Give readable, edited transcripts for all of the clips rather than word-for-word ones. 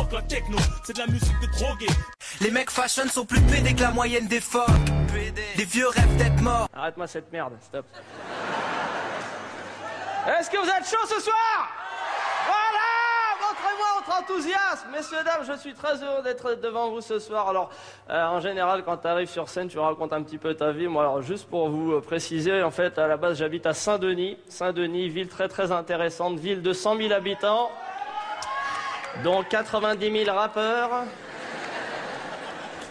hip-hop, la techno, c'est de la musique de drogué. Les mecs fashion sont plus pédés que la moyenne des forts. Des vieux rêves d'être morts. Arrête-moi cette merde, stop. Est-ce que vous êtes chaud ce soir? Voilà, montrez-moi votre enthousiasme. Messieurs, dames, je suis très heureux d'être devant vous ce soir. Alors, en général, quand tu arrives sur scène, tu racontes un petit peu ta vie. Moi, alors, juste pour vous préciser, en fait, à la base, j'habite à Saint-Denis. Saint-Denis, ville très très intéressante, ville de 100 000 habitants, dont 90 000 rappeurs.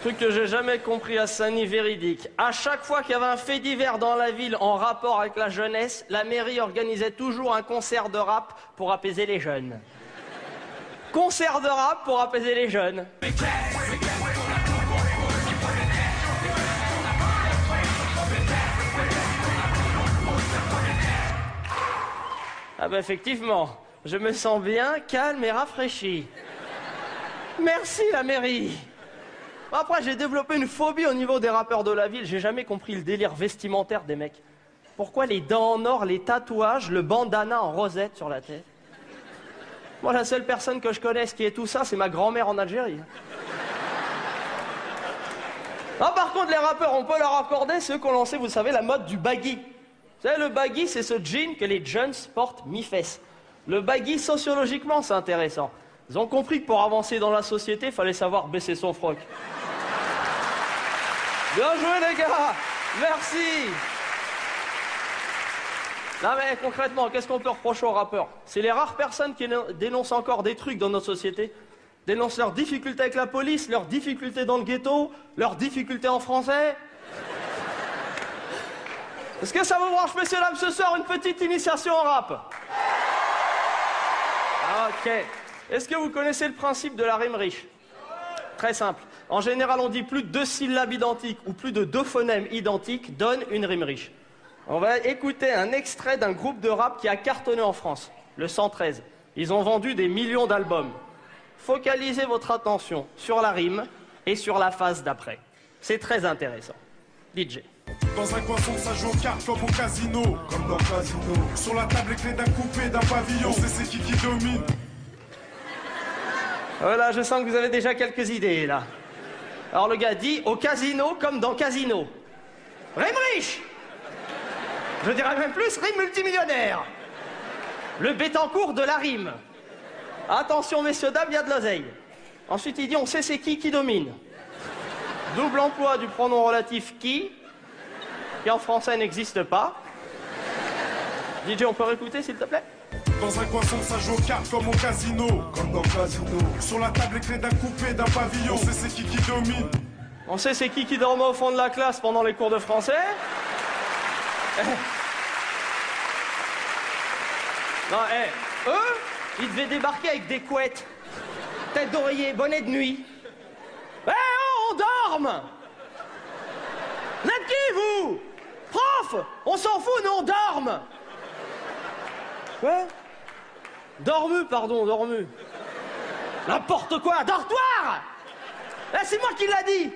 Truc que j'ai jamais compris à Saint-Denis, véridique. À chaque fois qu'il y avait un fait divers dans la ville en rapport avec la jeunesse, la mairie organisait toujours un concert de rap pour apaiser les jeunes. Concert de rap pour apaiser les jeunes. Ah bah effectivement, je me sens bien, calme et rafraîchi. Merci la mairie. Après, j'ai développé une phobie au niveau des rappeurs de la ville. J'ai jamais compris le délire vestimentaire des mecs. Pourquoi les dents en or, les tatouages, le bandana en rosette sur la tête? Moi, la seule personne que je connaisse qui est tout ça, c'est ma grand-mère en Algérie. Ah, par contre, les rappeurs, on peut leur accorder ceux qui ont lancé, vous savez, la mode du baggy. Vous savez, le baggy, c'est ce jean que les jeunes portent mi-fesse. Le baggy, sociologiquement, c'est intéressant. Ils ont compris que pour avancer dans la société, il fallait savoir baisser son froc. Bien joué les gars, merci. Non mais concrètement, qu'est-ce qu'on peut reprocher aux rappeurs? C'est les rares personnes qui dénoncent encore des trucs dans notre société, dénoncent leurs difficultés avec la police, leurs difficultés dans le ghetto, leurs difficultés en français. Est-ce que ça vous branche, messieurs, dames, ce soir, une petite initiation en rap? Ok. Est-ce que vous connaissez le principe de la rime riche? Très simple. En général, on dit plus de 2 syllabes identiques ou plus de 2 phonèmes identiques donnent une rime riche. On va écouter un extrait d'un groupe de rap qui a cartonné en France, le 113. Ils ont vendu des millions d'albums. Focalisez votre attention sur la rime et sur la phase d'après. C'est très intéressant. DJ. Dans un coin sombre, ça joue aux cartes comme au casino. Comme dans le casino. Sur la table, les clés d'un coupé, d'un pavillon. C'est qui domine. Voilà, je sens que vous avez déjà quelques idées, là. Alors le gars dit, au casino comme dans casino. Rime riche. Je dirais même plus, rime multimillionnaire. Le Bétancourt de la rime. Attention, messieurs, dames, il y a de l'oseille. Ensuite, il dit, on sait c'est qui domine. Double emploi du pronom relatif qui en français n'existe pas. DJ, on peut réécouter, s'il te plaît? Dans un coin sombre, ça joue aux cartes comme au casino. Comme dans le casino. Sur la table, les clés d'un coupé, d'un pavillon. On sait c'est qui domine. On sait c'est qui dormait au fond de la classe pendant les cours de français. Non, eux, ils devaient débarquer avec des couettes, tête d'oreiller, bonnet de nuit. Oh, on dorme. Vous êtes qui, vous? Prof, on s'en fout, nous on dorme. Quoi? Dormu, pardon, dormu. N'importe quoi, dortoir. C'est moi qui l'a dit.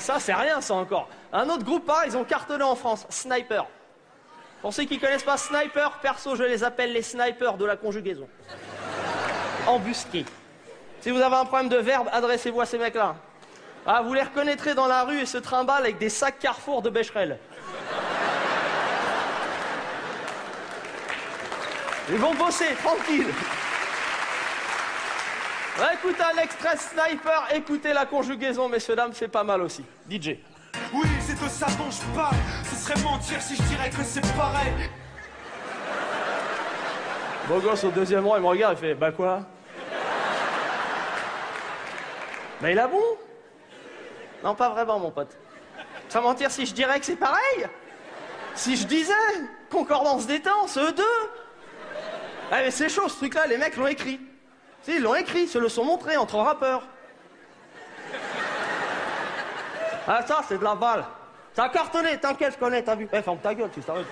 Ça, c'est rien, ça, encore. Un autre groupe, pareil, ils ont cartonné en France, Sniper. Pour ceux qui connaissent pas Sniper, perso, je les appelle les snipers de la conjugaison. Embusqués. Si vous avez un problème de verbe, adressez-vous à ces mecs-là. Ah, vous les reconnaîtrez dans la rue et se trimballent avec des sacs Carrefour de Becherel. Ils vont bosser, tranquille. Écoutez un extrait Sniper, écoutez la conjugaison, messieurs, dames, c'est pas mal aussi. DJ. Oui, c'est de ça dont je parle. Ce serait mentir si je dirais que c'est pareil. Beau gosse au deuxième rang, il me regarde, il fait, bah quoi? Bah il a bon? Non, pas vraiment, mon pote. Ça mentir si je dirais que c'est pareil? Si je disais, concordance des temps, ceux deux. Ah mais c'est chaud ce truc-là, les mecs l'ont écrit. Si, ils l'ont écrit, se le sont montrés entre rappeurs. Ah ça, c'est de la balle. Ça a cartonné, t'inquiète, je connais, t'as vu. Ferme ta gueule, tu t'arrêtes.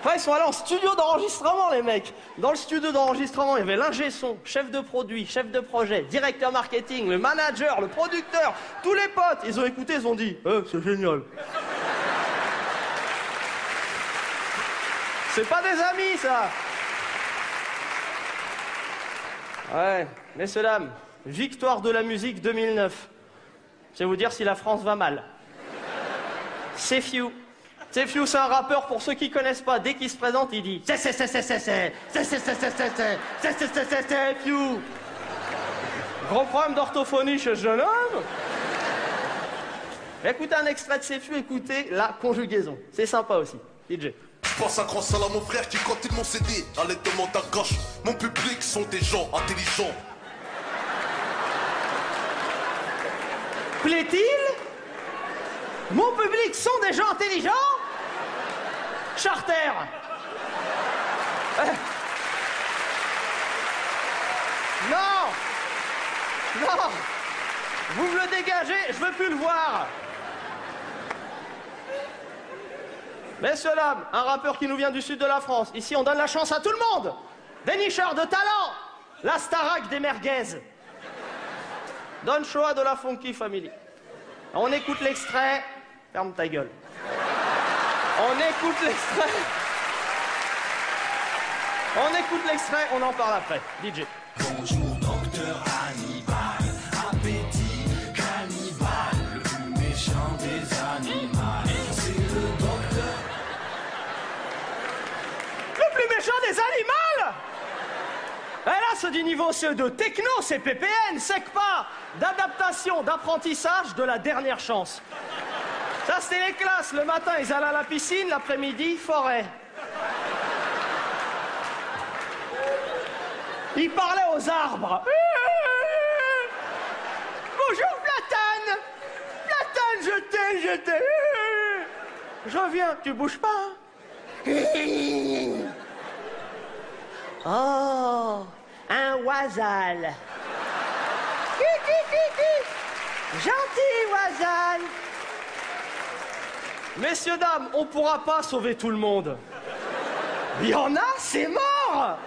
Après, ils sont allés en studio d'enregistrement, les mecs. Dans le studio d'enregistrement, il y avait l'ingé son, chef de produit, chef de projet, directeur marketing, le manager, le producteur, tous les potes. Ils ont écouté, ils ont dit, c'est génial. C'est pas des amis, ça. Ouais, messieurs, dames, victoire de la musique 2009. Je vais vous dire si la France va mal. Sefiu. Sefiu, c'est un rappeur, pour ceux qui connaissent pas, dès qu'il se présente, il dit Sefiu. Gros problème d'orthophonie chez ce jeune homme. Écoutez un extrait de Sefiu, écoutez la conjugaison. C'est sympa aussi. DJ. Je pense un grand salam à mon frère qui quand ils m'ont cédé allaitement ta gauche. Mon public sont des gens intelligents. Plaît-il? Mon public sont des gens intelligents? Charter. Non. Non. Vous me le dégagez, je veux plus le voir. Messieurs, dames, un rappeur qui nous vient du sud de la France. Ici, on donne la chance à tout le monde. Dénicheur de talent. La Starac des merguez. Don Choa de la Funky Family. On écoute l'extrait. Ferme ta gueule. On écoute l'extrait. On écoute l'extrait, on en parle après. DJ. Bonjour, docteur Hannibal. Appétit cannibale. Le plus méchant des animaux. C'est le docteur. Le plus méchant des animaux? Et là, c'est du niveau CE2 techno, c'est PPN, c'est que pas d'adaptation, d'apprentissage de la dernière chance. Ça, c'était les classes. Le matin, ils allaient à la piscine, l'après-midi, forêt. Ils parlaient aux arbres. Bonjour, Platane. Platane, je t'ai. Je reviens, tu bouges pas. Oh, un oisal. Gentil oisal. Messieurs, dames, on pourra pas sauver tout le monde. Il y en a, c'est mort.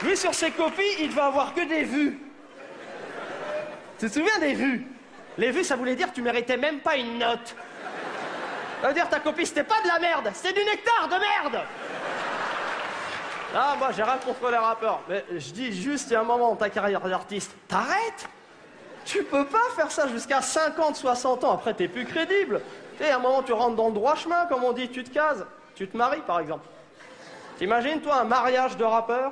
Lui, sur ses copies, il devait avoir que des vues. Tu te souviens des vues? Les vues, ça voulait dire que tu méritais même pas une note. Ça veut dire ta copie, c'était pas de la merde, c'était du nectar de merde. Ah, moi, j'ai rien contre les rappeurs. Mais je dis juste, il y a un moment dans ta carrière d'artiste, t'arrêtes. Tu peux pas faire ça jusqu'à 50, 60 ans. Après, t'es plus crédible. Tu sais, à un moment, tu rentres dans le droit chemin, comme on dit, tu te cases. Tu te maries, par exemple. T'imagines, toi, un mariage de rappeur?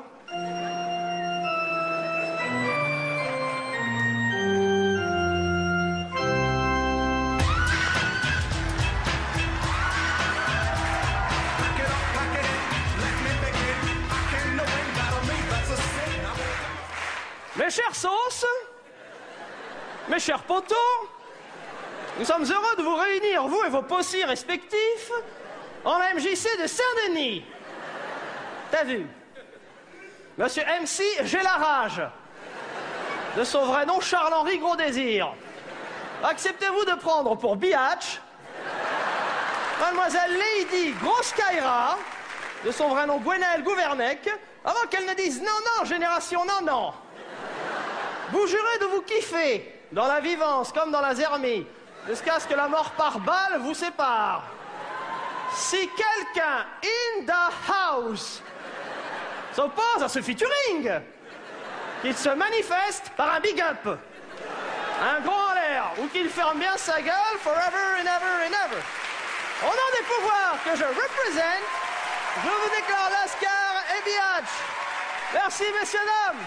Mes chers sauces, mes chers potos, nous sommes heureux de vous réunir, vous et vos possis respectifs, en MJC de Saint-Denis. T'as vu? Monsieur MC, j'ai la rage. De son vrai nom, Charles-Henri Gros-Désir. Acceptez-vous de prendre pour Biatch Mademoiselle Lady Grosse Kaira, de son vrai nom Gwenaëlle Gouvernec, avant qu'elle ne dise non, non, génération non, non. Vous jurez de vous kiffer, dans la vivance comme dans la zermie, jusqu'à ce que la mort par balle vous sépare. Si quelqu'un in the house s'oppose à ce featuring, qu'il se manifeste par un big up, un gros en l'air, ou qu'il ferme bien sa gueule forever and ever and ever. Au nom des pouvoirs que je représente, je vous déclare Lascar et Biatch. Merci, messieurs, dames.